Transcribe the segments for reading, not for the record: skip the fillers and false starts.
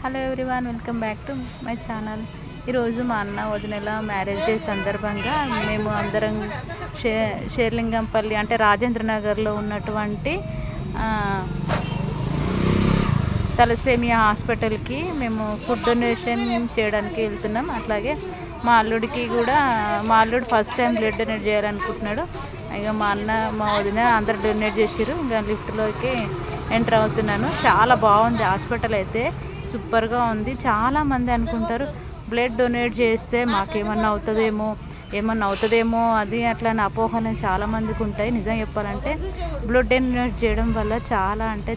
Hello everyone, welcome back to my channel. ఈరోజు మా అన్న వదినెల మ్యారేజ్ డే సందర్భంగా మేము అందరం షేర్లింగంపల్లి అంటే రాజేంద్ర నగర్లో ఉన్నటువంటి తలసేమియా హాస్పిటల్కి మేము ఫుడ్ డొనేషన్ చేయడానికి వెళ్తున్నాం. అట్లాగే మా అల్లుడు ఫస్ట్ టైం బ్లడ్ డొనేట్ చేయాలనుకుంటున్నాడు. ఇక మా అన్న మా వదిన అందరు డొనేట్ చేసారు. ఇంకా లిఫ్ట్లోకి ఎంటర్ అవుతున్నాను. చాలా బాగుంది హాస్పిటల్ అయితే, సూపర్గా ఉంది. చాలామంది అనుకుంటారు బ్లడ్ డొనేట్ చేస్తే మాకేమన్నా అవుతుందేమో అది అట్లా అపోహలు చాలామందికి ఉంటాయి. నిజం చెప్పాలంటే బ్లడ్ డొనేట్ చేయడం వల్ల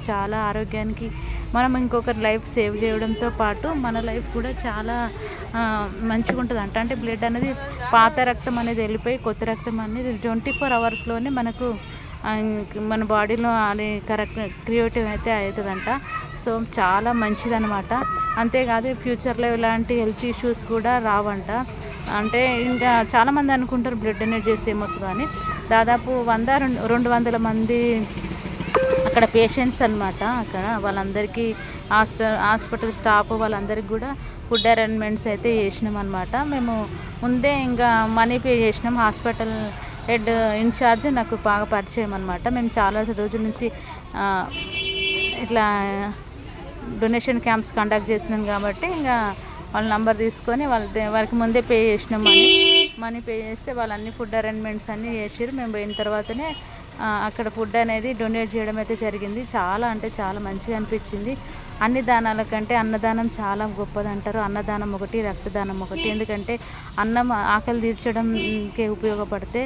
చాలా ఆరోగ్యానికి మనం ఇంకొకరి లైఫ్ సేవ్ చేయడంతో పాటు మన లైఫ్ కూడా చాలా మంచిగా ఉంటుంది. అంటే బ్లడ్ అనేది పాత రక్తం అనేది వెళ్ళిపోయి కొత్త రక్తం అనేది 24 అవర్స్లోనే మనకు మన బాడీలో అది కరెక్ట్ క్రియేటివ్ అయితే అవుతుందంట. సో చాలా మంచిదన్నమాట. అంతేకాదు ఫ్యూచర్లో ఇలాంటి హెల్త్ ఇష్యూస్ కూడా రావంట. అంటే ఇంకా చాలామంది అనుకుంటారు బ్లడ్ డొనేట్ చేస్తే ఏమొస్తుందో అని. దాదాపు 100-200 మంది అక్కడ పేషెంట్స్ అనమాట. అక్కడ వాళ్ళందరికీ హాస్పిటల్ స్టాఫ్ వాళ్ళందరికీ కూడా ఫుడ్ అరేంజ్మెంట్స్ అయితే చేసినాం అనమాట. మేము ముందే ఇంకా మనీ పే చేసినాం. హాస్పిటల్ హెడ్ ఇన్ఛార్జ్ నాకు బాగా పరిచయం అనమాట. మేము చాలా రోజుల నుంచి ఇట్లా డొనేషన్ క్యాంప్స్ కండక్ట్ చేసినాం కాబట్టి ఇంకా వాళ్ళ నంబర్ తీసుకొని వారికి ముందే పే చేసినాం. మనీ పే చేస్తే వాళ్ళన్ని ఫుడ్ అరేంజ్మెంట్స్ అన్నీ చేసారు. మేము పోయిన తర్వాతనే అక్కడ ఫుడ్ అనేది డొనేట్ చేయడం అయితే జరిగింది. చాలా మంచిగా అనిపించింది. అన్ని దానాల కంటే అన్నదానం చాలా గొప్పది అంటారు. అన్నదానం ఒకటి, రక్తదానం ఒకటి. ఎందుకంటే అన్నం ఆకలి తీర్చడంకే ఉపయోగపడితే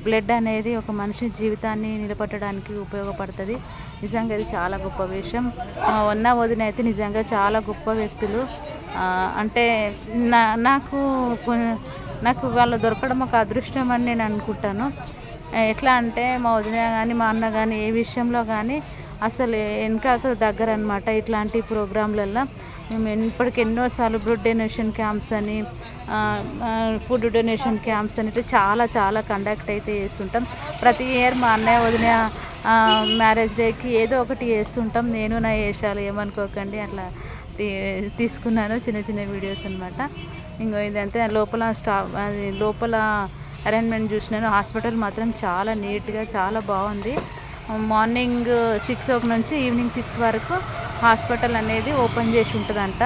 బ్లడ్ అనేది ఒక మనిషి జీవితాన్ని నిలబెట్టడానికి ఉపయోగపడుతుంది. నిజంగా ఇది చాలా గొప్ప విషయం. వదిన అయితే నిజంగా చాలా గొప్ప వ్యక్తులు. అంటే నాకు వాళ్ళు దొరకడం ఒక అదృష్టం అని నేను అనుకుంటాను. ఎట్లా అంటే మా వదిన కానీ మా అన్న కానీ ఏ విషయంలో కానీ అసలు వెనకాక దగ్గర అనమాట. ఇట్లాంటి ప్రోగ్రాంలలో మేము ఇప్పటికి ఎన్నోసార్లు బ్లడ్ డొనేషన్ క్యాంప్స్ అని ఫుడ్ డొనేషన్ క్యాంప్స్ అని ఇట్లా చాలా కండక్ట్ అయితే చేస్తుంటాం. ప్రతి ఇయర్ మా అన్నయ్య వదిన మ్యారేజ్ డేకి ఏదో ఒకటి చేస్తుంటాం. నేను నా వేషాలు ఏమనుకోకండి, అట్లా తీసుకున్నాను చిన్న వీడియోస్ అనమాట. ఇంకో ఇదంతే లోపల అరేంజ్మెంట్ చూసినాను. హాస్పిటల్ మాత్రం చాలా నీట్గా చాలా బాగుంది. మార్నింగ్ 6 నుంచి ఈవినింగ్ 6 వరకు హాస్పిటల్ అనేది ఓపెన్ చేసి ఉంటుందంట.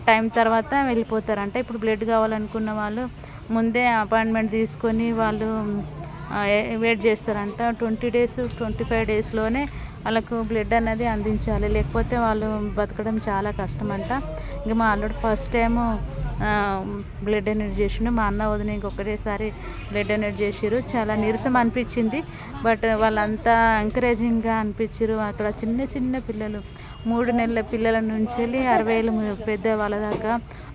టైం తర్వాత వెళ్ళిపోతారంట. ఇప్పుడు బ్లడ్ కావాలనుకున్న వాళ్ళు ముందే అపాయింట్మెంట్ తీసుకొని వాళ్ళు వెయిట్ చేస్తారంట. 20 days 25 daysలోనే వాళ్ళకు బ్లడ్ అనేది అందించాలి, లేకపోతే వాళ్ళు బతకడం చాలా కష్టమంట. ఇంకా మా అల్లుడు ఫస్ట్ టైము బ్లడ్ డొనేట్ చేసిండు. మా అన్న వదిన ఇంకొకటేసారి బ్లడ్ డొనేట్ చేసిరు. చాలా నీరసం అనిపించింది, బట్ వాళ్ళంతా ఎంకరేజింగ్గా అనిపించారు. అక్కడ చిన్న పిల్లలు 3 నెలల పిల్లల నుంచి 60 ఏళ్ళ పెద్ద వాళ్ళ దాకా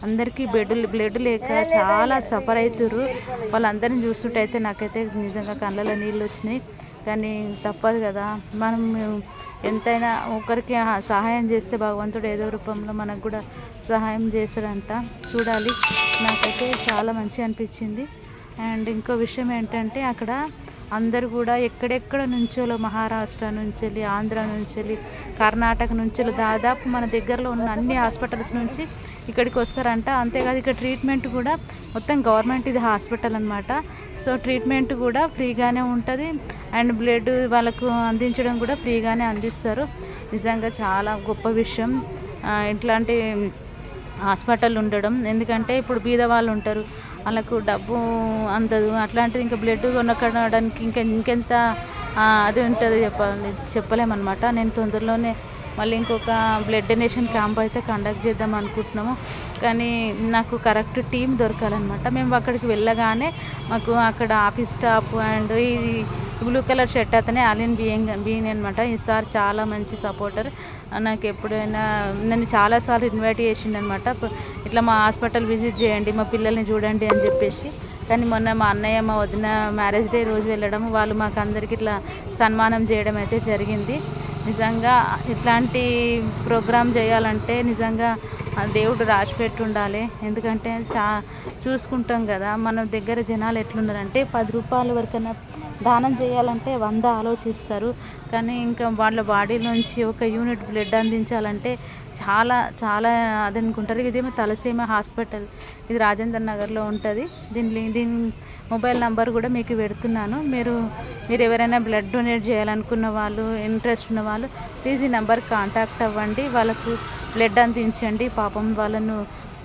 అందరికీ బ్లడ్ లేక చాలా సఫర్ అవుతుర్రు. వాళ్ళందరినీ చూస్తుంటే అయితే నాకైతే నిజంగా కళ్ళలో నీళ్ళు వచ్చినాయి. కానీ తప్పదు కదా, మనం ఎంతైనా ఒకరికి సహాయం చేస్తే భగవంతుడు ఏదో రూపంలో మనకు కూడా సహాయం చేస్తాడంట. చూడాలి. నాకైతే చాలా మంచి అనిపించింది. అండ్ ఇంకో విషయం ఏంటంటే అక్కడ అందరూ కూడా ఎక్కడెక్కడ నుంచో మహారాష్ట్ర నుంచి వెళ్ళి, ఆంధ్ర నుంచి వెళ్ళి, కర్ణాటక నుంచి వెళ్ళి, దాదాపు మన దగ్గరలో ఉన్న అన్ని హాస్పిటల్స్ నుంచి ఇక్కడికి వస్తారంట. అంతేకాదు ఇక్కడ ట్రీట్మెంట్ కూడా మొత్తం గవర్నమెంట్ ఇది హాస్పిటల్ అనమాట. సో ట్రీట్మెంట్ కూడా ఫ్రీగానే ఉంటుంది. అండ్ బ్లడ్ వాళ్ళకు అందించడం కూడా ఫ్రీగానే అందిస్తారు. నిజంగా చాలా గొప్ప విషయం ఇట్లాంటి హాస్పిటల్ ఉండడం. ఎందుకంటే ఇప్పుడు బీద వాళ్ళు ఉంటారు, వాళ్ళకు డబ్బు అందదు. అట్లాంటిది ఇంకా బ్లడ్ కొనడానికి ఇంకెంత అది ఉంటుంది చెప్పలేమన్నమాట. నేను తొందరలోనే మళ్ళీ ఇంకొక బ్లడ్ డొనేషన్ క్యాంప్ అయితే కండక్ట్ చేద్దాం అనుకుంటున్నాము. కానీ నాకు కరెక్ట్ టీం దొరకాలన్నమాట. మేము అక్కడికి వెళ్ళగానే మాకు అక్కడ ఆఫీస్ స్టాఫ్ అండ్ ఈ బ్లూ కలర్ షర్ట్ అతనే ఆలిన్ బీయింగ్ అనమాట. ఈసారి చాలా మంచి సపోర్టర్. నాకు ఎప్పుడైనా నన్ను చాలాసార్లు ఇన్వైట్ చేసిండు అనమాట. ఇట్లా మా హాస్పిటల్ విజిట్ చేయండి, మా పిల్లల్ని చూడండి అని చెప్పేసి. కానీ మొన్న మా అన్నయ్య మా వదిన మ్యారేజ్ డే రోజు వెళ్ళడం, వాళ్ళు మాకు అందరికి ఇట్లా సన్మానం చేయడం అయితే జరిగింది. నిజంగా ఇట్లాంటి ప్రోగ్రాం చేయాలంటే నిజంగా దేవుడు రాసిపెట్టి ఉండాలి. ఎందుకంటే చూసుకుంటాం కదా మన దగ్గర జనాలు ఎట్లున్నారంటే 10 రూపాయల వరకన్నా దానం చేయాలంటే 100 ఆలోచిస్తారు. కానీ ఇంకా వాళ్ళ బాడీ నుంచి ఒక యూనిట్ బ్లడ్ అందించాలంటే చాలా చాలా అదనుకుంటారు. ఇదేమో తలసీమ హాస్పిటల్, ఇది రాజేంద్ర నగర్లో ఉంటుంది. దీని మొబైల్ నంబర్ కూడా మీకు పెడుతున్నాను. మీరు ఎవరైనా బ్లడ్ డొనేట్ చేయాలనుకున్న వాళ్ళు, ఇంట్రెస్ట్ ఉన్న వాళ్ళు ప్లీజ్ ఈ నెంబర్కి కాంటాక్ట్ అవ్వండి. వాళ్ళకు బ్లడ్ అందించండి. పాపం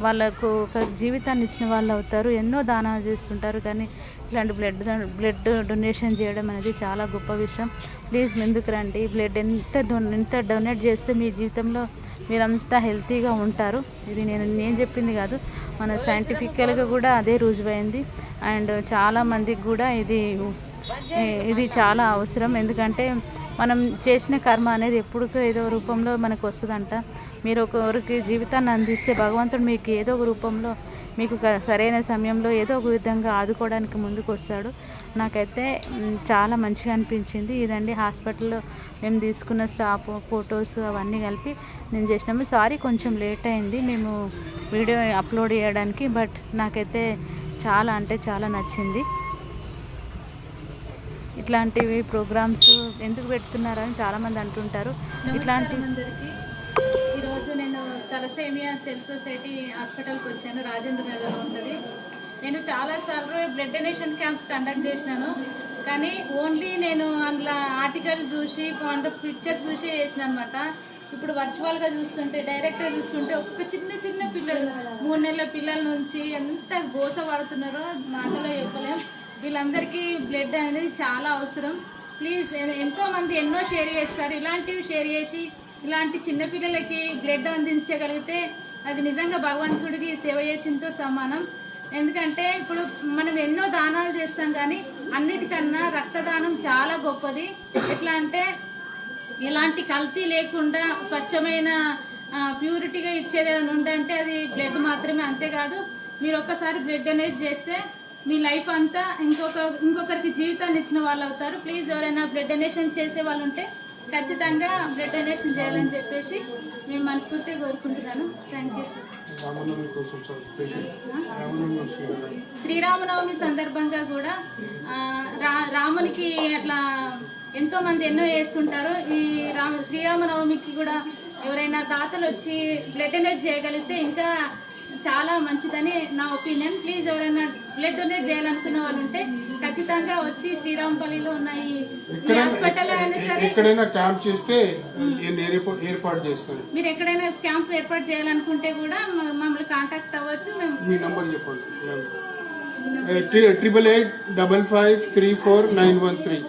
వాళ్ళకు ఒక జీవితాన్ని ఇచ్చిన వాళ్ళు అవుతారు. ఎన్నో దానాలు చేస్తుంటారు, కానీ ఇట్లాంటి బ్లడ్ డొనేషన్ చేయడం అనేది చాలా గొప్ప విషయం. ప్లీజ్ ముందుకు రండి. బ్లడ్ ఎంత డొనేట్ చేస్తే మీ జీవితంలో మీరంతా హెల్తీగా ఉంటారు. ఇది నేను చెప్పింది కాదు, మన సైంటిఫికల్గా కూడా అదే రుజువైంది. అండ్ చాలామందికి కూడా ఇది చాలా అవసరం. ఎందుకంటే మనం చేసిన కర్మ అనేది ఎప్పుడుకో ఏదో రూపంలో మనకు వస్తుందంట. మీరు ఒకరికి జీవితాన్ని అందిస్తే భగవంతుడు మీకు ఏదో ఒక రూపంలో మీకు సరైన సమయంలో ఏదో ఒక విధంగా ఆదుకోవడానికి ముందుకు వస్తాడు. నాకైతే చాలా మంచిగా అనిపించింది. ఇదండి హాస్పిటల్లో మేము తీసుకున్న స్టాఫ్ ఫొటోస్ అవన్నీ కలిపి నేను చేసినాము. సారీ కొంచెం లేట్ అయింది మేము వీడియో అప్లోడ్ చేయడానికి, బట్ నాకైతే చాలా అంటే చాలా నచ్చింది. ఇట్లాంటివి ప్రోగ్రామ్స్ ఎందుకు పెడుతున్నారని చాలామంది అంటుంటారు. ఇట్లాంటి ఈరోజు నేను తలసేమియా సెల్ సొసైటీ హాస్పిటల్కి వచ్చాను. రాజేంద్ర నగర్లో ఉంటుంది. నేను చాలాసార్లు బ్లడ్ డొనేషన్ క్యాంప్స్ కండక్ట్ చేసినాను, కానీ ఓన్లీ నేను అందులో ఆర్టికల్ చూసి కొంత పిక్చర్స్ చూసి చేసిన అనమాట. ఇప్పుడు వర్చువల్గా చూస్తుంటే, డైరెక్ట్గా చూస్తుంటే ఒక్కొక్క చిన్న పిల్లలు 3 నెలల పిల్లల నుంచి ఎంత గోస పడుతున్నారో మాటలో చెప్పలేం. వీళ్ళందరికీ బ్లడ్ అనేది చాలా అవసరం. ప్లీజ్, ఎంతోమంది ఎన్నో షేర్ చేస్తారు. ఇలాంటివి షేర్ చేసి ఇలాంటి చిన్నపిల్లలకి బ్లడ్ అందించగలిగితే అది నిజంగా భగవంతుడికి సేవ చేసినంతో సమానం. ఎందుకంటే ఇప్పుడు మనం ఎన్నో దానాలు చేస్తాం, కానీ అన్నిటికన్నా రక్తదానం చాలా గొప్పది. ఎట్లా అంటే ఎలాంటి కల్తీ లేకుండా స్వచ్ఛమైన ప్యూరిటీగా ఇచ్చేది ఏదైనా ఉందంటే అది బ్లడ్ మాత్రమే. అంతేకాదు, మీరు ఒక్కసారి బ్లడ్ డొనేట్ చేస్తే మీ లైఫ్ అంతా ఇంకొకరికి జీవితాన్ని ఇచ్చిన వాళ్ళు అవుతారు. ప్లీజ్, ఎవరైనా బ్లడ్ డొనేషన్ చేసే వాళ్ళు ఉంటే ఖచ్చితంగా బ్లడ్ డొనేషన్ చేయాలని చెప్పేసి మేము మనస్ఫూర్తిగా కోరుకుంటున్నాను. Thank you sir. శ్రీరామనవమి సందర్భంగా కూడా రామునికి అట్లా ఎంతోమంది ఎన్నో చేస్తుంటారు. ఈ శ్రీరామనవమికి కూడా ఎవరైనా దాతలు వచ్చి బ్లడ్ డొనేట్ చేయగలిగితే ఇంకా చాలా మంచిదని నా ఒపీనియన్. ప్లీజ్, ఎవరైనా బ్లడ్ డొనేట్ చేయాలనుకున్న వాళ్ళు ఉంటే ఖచ్చితంగా వచ్చి శ్రీరాంపల్లిలో ఉన్న ఈ హాస్పిటల్ అయినా సరే ఎక్కడైనా క్యాంప్ చేస్తే ఏర్పాటు చేస్తాను. మీరు ఎక్కడైనా క్యాంప్ ఏర్పాటు చేయాలనుకుంటే కూడా మమ్మల్ని కాంటాక్ట్ అవ్వచ్చు. మేము మీ నంబర్ చెప్పండి. 8885534913